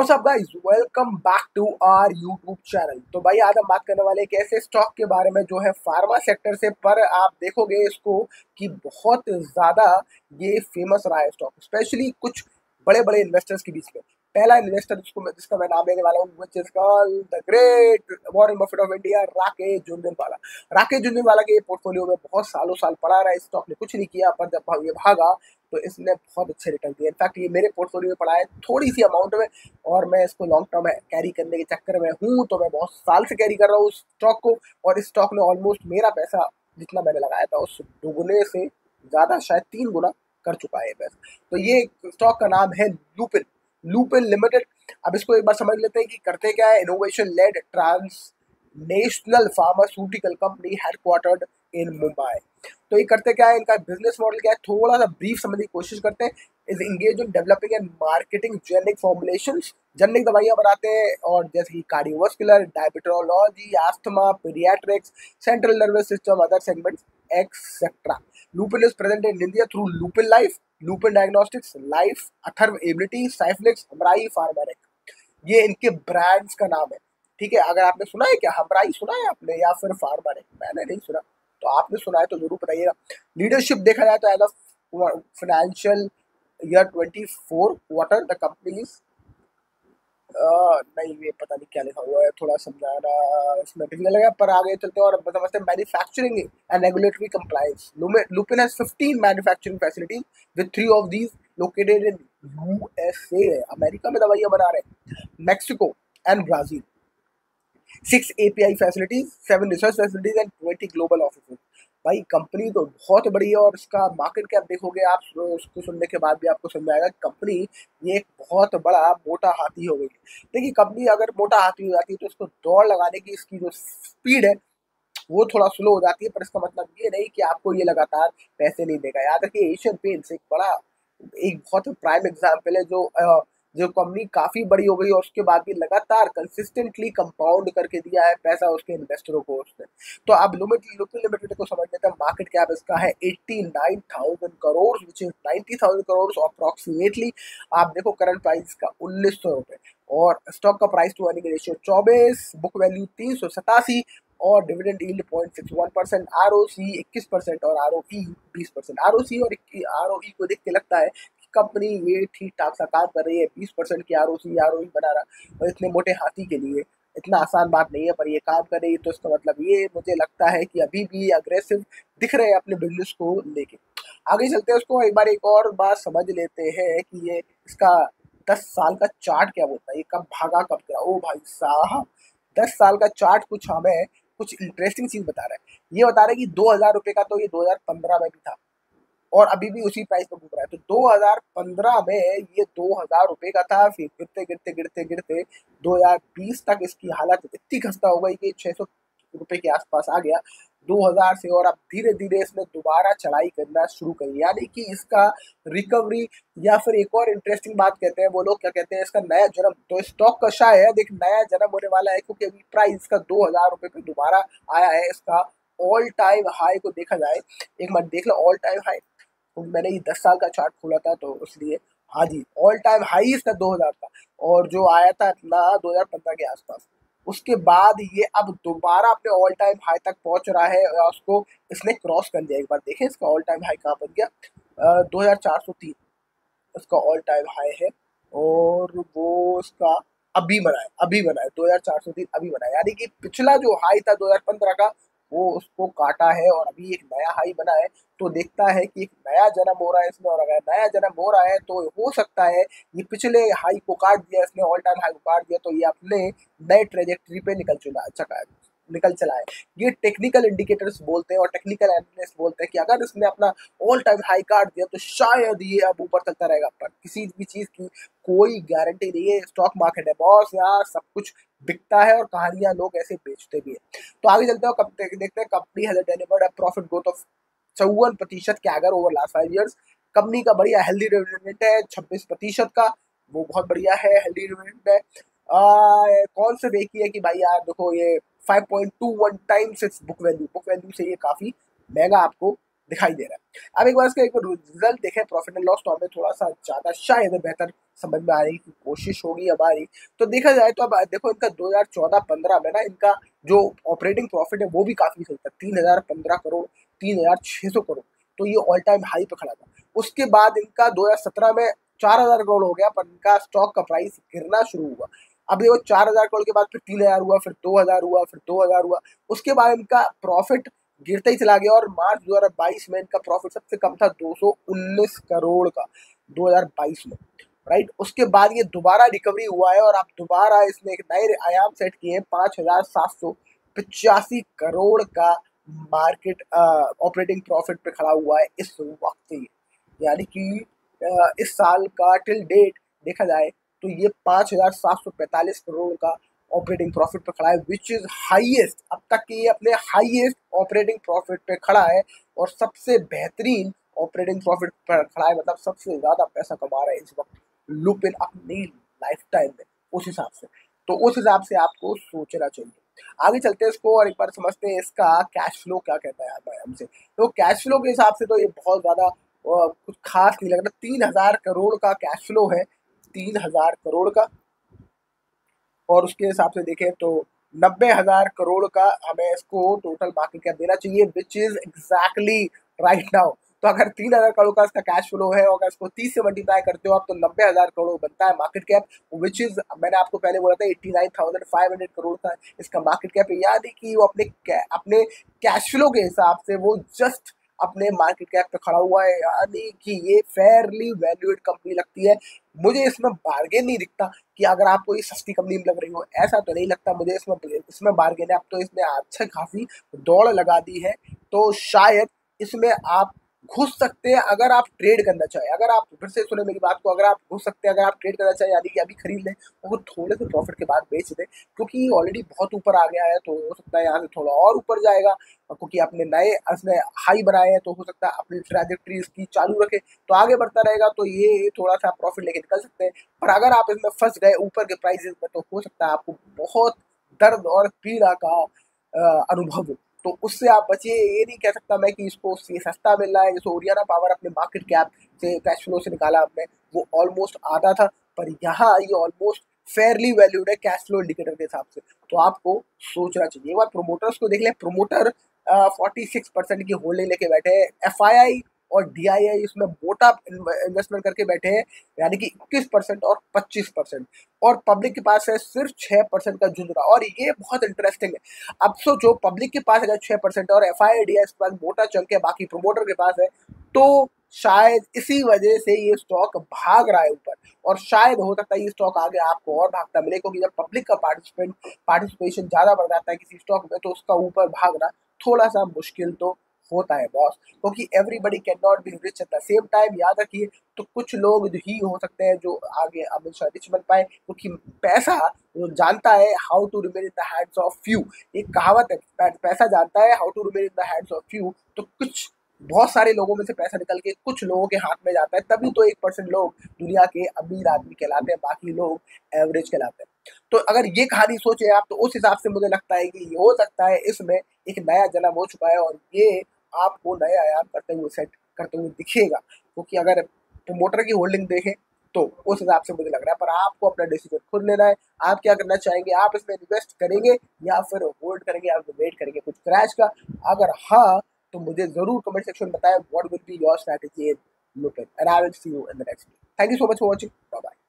WhatsApp guys, welcome back to our YouTube channel. तो भाई आज हम बात करने वाले एक ऐसे स्टॉक के बारे में जो है फार्मा सेक्टर से, पर आप देखोगे इसको कि बहुत ज़्यादा ये फेमस रहा है स्टॉक, स्पेशली कुछ बड़े बड़े इन्वेस्टर्स के बीच में। पहला इन्वेस्टर जिसका मैं नाम लेने वाला हूँ, which is called the great Warren Buffett of India, Rakesh Jhunjhunwala. Rakesh Jhunjhunwala के पोर्टफोलियो में बहुत सालों साल पड़ा रहा है, स्टॉक ने कुछ नहीं किया, पर जब ये भागा तो इसने बहुत अच्छे रिटर्न दिए। इनफैक्ट ये मेरे पोर्टफोलियो में पड़ा है थोड़ी सी अमाउंट में, और मैं इसको लॉन्ग टर्म कैरी करने के चक्कर में हूँ, तो मैं बहुत साल से कैरी कर रहा हूँ उस स्टॉक को। और इस स्टॉक ने ऑलमोस्ट मेरा पैसा जितना मैंने लगाया था उस दुगने से ज़्यादा, शायद 3 गुना कर चुका है पैसा। तो ये स्टॉक का नाम है लुपिन, लुपिन लिमिटेड। अब इसको एक बार समझ लेते हैं कि करते क्या है। Innovation led transnational pharmaceutical company headquartered in Mumbai. तो ये करते क्या है, इनका बिजनेस मॉडल क्या है, थोड़ा सा ब्रीफ समझने की कोशिश करते हैं। Is engage in developing and marketing generic formulations, generic दवाइयां बनाते हैं, और जैसे कि cardiovascular, diabetology, asthma, pediatrics, central nervous system, other segments etcetera. Lupin is present in India through Lupin Life, Lupin Diagnostics, Life, Atharv ability, Cyflix, Hamrahi, Pharmarack. ये इनके brands का नाम है। ठीक है, अगर आपने सुना है क्या, हमराई सुना है आपने या फिर फार्मारेक? मैंने नहीं सुना, तो आपने सुना है तो जरूर बताइएगा। लीडरशिप देखा जाए तो as of financial year 24 quarter the company नहीं, ये पता नहीं क्या लिखा हुआ है, थोड़ा समझाना इसमें डिफिकल्ट लगा, पर आगे चलते हैं और समझते हैं। Manufacturing and regulatory compliance, Lupin has 15 manufacturing facilities with 3 of these located in USA, America में दवाइयां बना रहे हैं, Mexico and Brazil. 6 API facilities, 7 research facilities and 20 global offices. भाई कंपनी तो बहुत बड़ी है, और इसका मार्केट कैप देखोगे आप, उसको सुनने के बाद भी आपको समझ में आएगा कि कंपनी ये एक बहुत बड़ा मोटा हाथी हो गई है। देखिए, कंपनी अगर मोटा हाथी हो जाती है तो इसको दौड़ लगाने की इसकी जो स्पीड है वो थोड़ा स्लो हो जाती है, पर इसका मतलब ये नहीं कि आपको ये लगातार पैसे नहीं देगा। याद रखिए, एशियन पेंट्स एक बहुत प्राइम एग्जाम्पल है, जो कंपनी काफी बड़ी हो गई और उसके बाद भी लगातार कंसिस्टेंटली कंपाउंड करके दिया है पैसा उसके इन्वेस्टरों को उसने। तो अब लुपिन लिमिटेड को समझ लेते हैं। मार्केट कैप इसका है 89,000 crore, which is 90,000 crore approximately. आप देखो करंट प्राइस का 1900 रुपए, और स्टॉक का price to earning ratio 24, book value 387, और डिविडेंड यील्ड 0.61%, आरओसी 21% और आरओई 20%। आरओसी और आरओई को देख के लगता है कि कंपनी ये ठीक ठाक सा काम कर रही है। 20% की आरओई बना रहा, और इतने मोटे हाथी के लिए इतना आसान बात नहीं है, पर ये काम कर रही है। तो इसका मतलब ये मुझे लगता है कि अभी भी अग्रेसिव दिख रहे हैं अपने बिजनेस को लेके। आगे चलते हैं, उसको एक और बात समझ लेते हैं कि ये इसका 10 साल का चार्ट क्या बोलता है, ये कब भागा कब गया। ओ भाई साहब, 10 साल का चार्ट कुछ इंटरेस्टिंग चीज बता रहा है। ये बता रहा है कि 2000 रुपए का तो ये 2015 में भी था, और अभी भी उसी प्राइस पर घूम रहा है। तो 2015 में ये 2000 रुपए का था, फिर गिरते गिरते गिरते गिरते 2020 तक इसकी हालत इतनी खस्ता हो गई कि 600 रुपए के आसपास आ गया 2000 से, और अब धीरे धीरे इसने दोबारा चढ़ाई करना शुरू करी। यानी कि इसका रिकवरी, या फिर एक और इंटरेस्टिंग बात कहते हैं वो लोग, क्या कहते हैं, इसका नया जन्म। तो स्टॉक का शायद एक नया जन्म होने वाला है, क्योंकि अभी प्राइस का 2000 रुपए पे दोबारा आया है। इसका ऑल टाइम हाई को देखा जाए, एक बार देख लो ऑल टाइम हाई। तो मैंने ये 10 साल का चार्ट खोला था तो इसलिए, हाँ जी, ऑल टाइम हाई इसका 2000 था, और जो आया था अपना 2015 के आसपास। उसके बाद ये अब दोबारा अपने ऑल टाइम हाई तक पहुंच रहा है, और उसको इसने क्रॉस कर दिया। एक बार देखें इसका ऑल टाइम हाई कहाँ बन गया, 2403 इसका ऑल टाइम हाई है, और वो इसका अभी बना है 2403 अभी बना है। यानी कि पिछला जो हाई था 2015 का, वो उसको काटा है, और अभी एक नया हाई बना है। तो देखता है कि एक नया जन्म हो रहा है इसमें, और अगर नया जन्म हो रहा है तो हो सकता है ये पिछले हाई को काट दिया इसने, ऑल टाइम हाई को काट दिया, तो ये अपने नए ट्रेजेक्ट्री पे निकल चला है। ये टेक्निकल इंडिकेटर्स बोलते हैं और टेक्निकल एनालिस्ट बोलते हैं कि अगर इसने अपना ऑल टाइम हाई काट दिया तो शायद ये अब ऊपर चलता रहेगा। पर किसी भी चीज की कोई गारंटी नहीं है। स्टॉक मार्केट है बॉस, यार सब कुछ बिकता है, और कहानियां लोग ऐसे बेचते भी है। तो आगे चलते हैं, देखते हैं। Company has delivered a profit growth of 54% के अगर ओवर लास्ट 5 ईयर्स। कंपनी का बढ़िया हेल्दी डिविडेंड है 26% का, वो बहुत बढ़िया है, हेल्दी डिविडेंड है। कौन से देखिए है कि भाई यार देखो, ये 5.21 टाइम्स इट्स बुक वैल्यू से ये काफी महंगा आपको दिखाई दे रहा है। अब एक बार इसका एक रिजल्ट देखें प्रॉफिट एंड लॉस, तो हमें थोड़ा सा ज़्यादा शायद बेहतर समझ में आने की कोशिश होगी हमारी। तो देखा जाए तो अब देखो इनका 2014-15 में ना इनका जो ऑपरेटिंग प्रॉफिट है वो भी काफ़ी सही था, 3015 करोड़, 3600 करोड़, तो ये ऑल टाइम हाई पे खड़ा था। उसके बाद इनका 2017 में 4000 करोड़ हो गया, पर इनका स्टॉक का प्राइस गिरना शुरू हुआ। अब देखो 4000 करोड़ के बाद फिर 3000 हुआ, फिर 2000 हुआ, फिर 2000 हुआ। उसके बाद इनका प्रॉफिट गिरता ही चला गया और मार्च 2022 में इनका प्रॉफिट सबसे कम था 219 करोड़ का, 2022 में, राइट। उसके बाद ये दोबारा रिकवरी हुआ है और अब दोबारा इसने एक नए आयाम सेट किए हैं, 5785 करोड़ का मार्केट ऑपरेटिंग प्रॉफिट पे खड़ा हुआ है इस वक्त ये। यानी कि इस साल का टिल डेट देखा जाए तो ये 5745 करोड़ का ऑपरेटिंग प्रॉफिट पे खड़ा है, विच इज हाईएस्ट। अब तक के ये अपने हाईएस्ट ऑपरेटिंग प्रॉफिट पे खड़ा है और सबसे बेहतरीन ऑपरेटिंग प्रॉफिट पर खड़ा है, मतलब सबसे ज्यादा पैसा कमा रहा है इस वक्त लुपिन अपनी लाइफ टाइम में, उस हिसाब से। तो उस हिसाब से आपको सोचना चाहिए। आगे चलते हैं इसको और एक बार समझते हैं इसका कैश फ्लो क्या कहता है भाई हमसे। तो कैश फ्लो के हिसाब से तो ये बहुत ज्यादा कुछ खास नहीं लग रहा। 3000 करोड़ का कैश फ्लो है, 3000 करोड़ का, और उसके हिसाब से देखें तो 90,000 करोड़ का हमें इसको टोटल मार्केट कैप देना चाहिए, which is exactly right now. तो अगर 3000 करोड़ का इसका कैश फ्लो है और अगर इसको 30 से मल्टीप्लाई करते हो आप तो 90,000 करोड़ बनता है मार्केट कैप, विच इज, मैंने आपको पहले बोला था 89,500 करोड़ का इसका मार्केट कैप है। याद है कि वो अपने कैश फ्लो के हिसाब से वो जस्ट अपने मार्केट कैप पे खड़ा हुआ है, यानी कि ये फेयरली वैल्यूएड कंपनी लगती है। मुझे इसमें बार्गेन नहीं दिखता कि अगर आपको ये सस्ती कंपनी लग रही हो, ऐसा तो नहीं लगता मुझे इसमें बार्गेन है। अब तो इसने अच्छा खासी दौड़ लगा दी है, तो शायद इसमें आप घुस सकते हैं अगर आप ट्रेड करना चाहें। अगर आप फिर से सुने मेरी बात को, अगर आप घुस सकते हैं, अगर आप ट्रेड करना चाहें, यानी कि अभी खरीद लें और थोड़े से प्रॉफिट के बाद बेच दें, क्योंकि ये ऑलरेडी बहुत ऊपर आ गया है, तो हो सकता है यहाँ से थोड़ा और ऊपर जाएगा, क्योंकि अपने नए इसने हाई बनाए हैं, तो हो सकता है अपनी ट्रैजेक्टरी इसकी चालू रखे तो आगे बढ़ता रहेगा, तो ये थोड़ा सा प्रॉफिट लेके निकल सकते हैं। पर अगर आप इसमें फंस गए ऊपर के प्राइसेस में, तो हो सकता है आपको बहुत दर्द और पीड़ा का अनुभव हो। तो उससे आप बचिए। ये नहीं कह सकता मैं कि इसको सस्ता मिल रहा है। जैसे ओरियाना पावर अपने मार्केट कैप से कैश फ्लो से निकाला हमने, वो ऑलमोस्ट आधा था, पर यहाँ ये ऑलमोस्ट फेयरली वैल्यूड है कैश फ्लो इंडिकेटर के हिसाब से। तो आपको सोचना चाहिए। एक बार प्रोमोटर्स को देख लें। प्रोमोटर 46% की होल्डिंग लेके बैठे हैं। एफआईआई और डीआईआई इसमें मोटा इन्वेस्टमेंट करके बैठे हैं, यानी कि 21% और 25%, और पब्लिक के पास है सिर्फ 6% का जुजरा। और ये बहुत इंटरेस्टिंग है। अब सोचो पब्लिक के पास अगर 6% और एफआईआई डीआईआई के पास मोटा चंक है, बाकी प्रोमोटर के पास है, तो शायद इसी वजह से ये स्टॉक भाग रहा है ऊपर। और शायद हो सकता है ये स्टॉक आगे आपको और भागता मिले, क्योंकि जब पब्लिक का पार्टिसिपेशन ज़्यादा बढ़ जाता है किसी स्टॉक में, तो उसका ऊपर भागना थोड़ा सा मुश्किल तो होता है बॉस, क्योंकि everybody can not be rich at the same time. याद रखिए, तो कुछ लोग ही हो सकते हैं जो आगे हमेशा रिच बन पाए, क्योंकि पैसा जो जानता है how to remain in the hands of few. एक कहावत है, पैसा जानता है how to remain in the hands of few. तो कुछ बहुत सारे लोगों में से पैसा निकल के कुछ लोगों के हाथ में जाता है, तभी तो 1% लोग दुनिया के अमीर आदमी कहलाते हैं, बाकी लोग एवरेज कहलाते हैं। तो अगर ये कहानी सोचे आप, तो उस हिसाब से मुझे लगता है कि हो सकता है इसमें एक नया जन्म हो चुका है और ये आपको नए आयाम करते हुए सेट करते हुए दिखेगा। क्योंकि अगर प्रमोटर की होल्डिंग देखें तो उस हिसाब से मुझे लग रहा है, पर आपको अपना डिसीजन खुद लेना है। आप क्या करना चाहेंगे, आप इसमें इन्वेस्ट करेंगे या फिर होल्ड करेंगे, आप वेट करेंगे कुछ क्रैश का? अगर हाँ, तो मुझे जरूर कमेंट सेक्शन में बताएं what will be your strategy in Lupin, and I will see you in the next video. Thank you so much for watching. Bye bye.